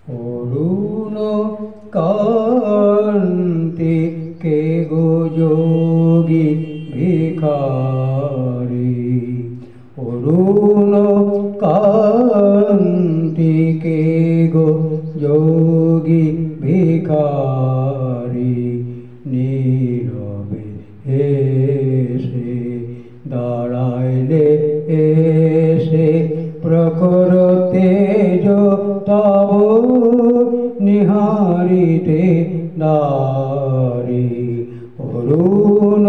অরুণ কান্তি কে গো যোগী ভিখারি, অরুণ কান্তি কে গো যোগী ভিখারি, নীরবে এসে দাঁড়াইলে এসে প্রখর তেজ তব নিহারিতে নারী, অরুণ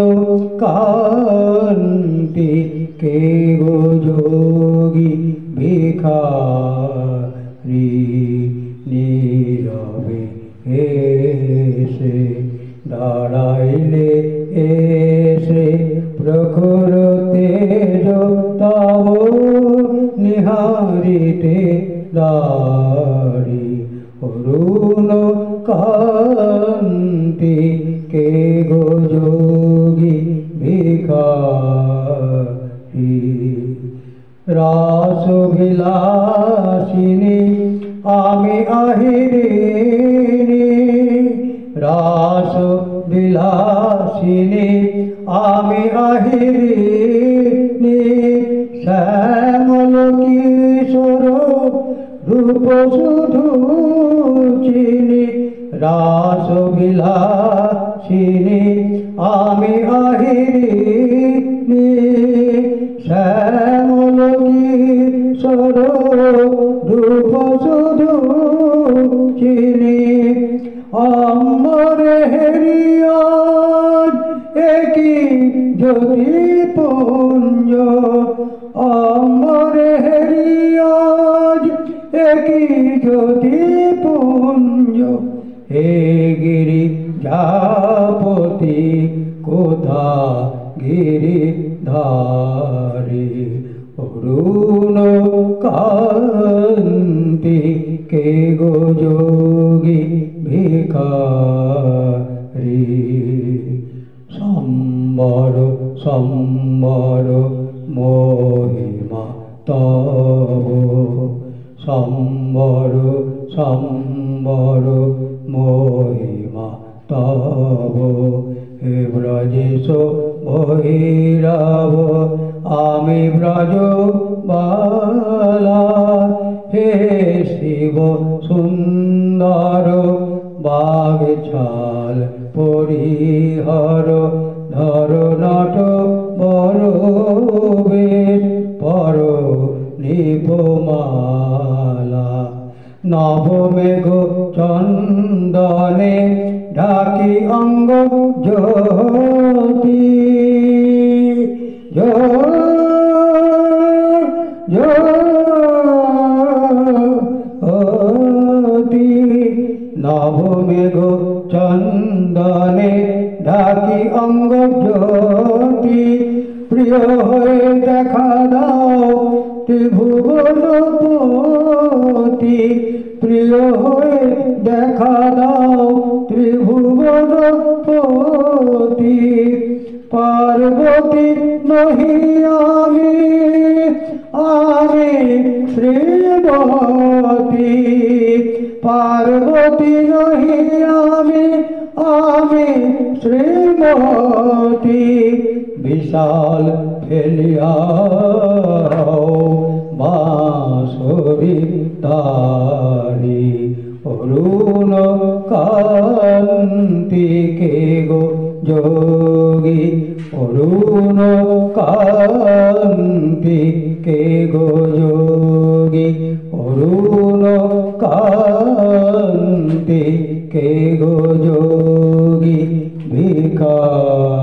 কান্তি কে গো যোগী ভিখারি, নীরবে এসে দাঁড়াইলে এসে প্রখর তেজ তব নিহারিতে নারী, অরুণ কান্তি কে গো যোগী ভিখারি, রাস বিলাসিনী আমি আহিরিণী, রাস বিলাসিনী আমি আহিরিণী, শ্যামল কিশোর রূপ শুধু চিনি, রাস বিলাসিনী আমি আহিরিণী, শ্যামল কিশোর রূপ শুধু চিনি, অম্বরে হেরিয়াজ একই জ্যোতি পুঞ্জ, অম্বরে হেরিয়াজ একই জ্যোতি পুঞ্জ, হে গিরি যাপতি কোথা গিরিধারী, অরুণ কান্তি কে গো যোগী ভিখারি, সম্বর সম্বর মহিমা তব, সম্বর সম্বর মহিমা তব, হে ব্রজেশ ভৈরব আমি ব্রজ বালা, হে শিব সুন্দর বাগছাল পরিহর, ধর নট বর বেশ পর নিপমালা, নবমেঘ চন্দনে ঢাকি অঙ্গ জ্যোতি, জ্যোতি, নবমেঘ চন্দনে ঢাকি অঙ্গ জ্যোতি, প্রিয় হয়ে দেখা দাও ত্রিভুবনপতি, প্রিয় হয়ে দেখা দাও ত্রিভুবনপতি, পার্বতী নহি আমি আমি শ্রীমতী, পার্বতী নহি আমি আমি শ্রীমতী, বিশাল ফেলিয়া বাঁশরি তারি, অরুণ কান্তি কে গো যোগী, অরুণ কান্তি কে গো যোগী, অরুণ কান্তি কে গো যোগী ভিখারি।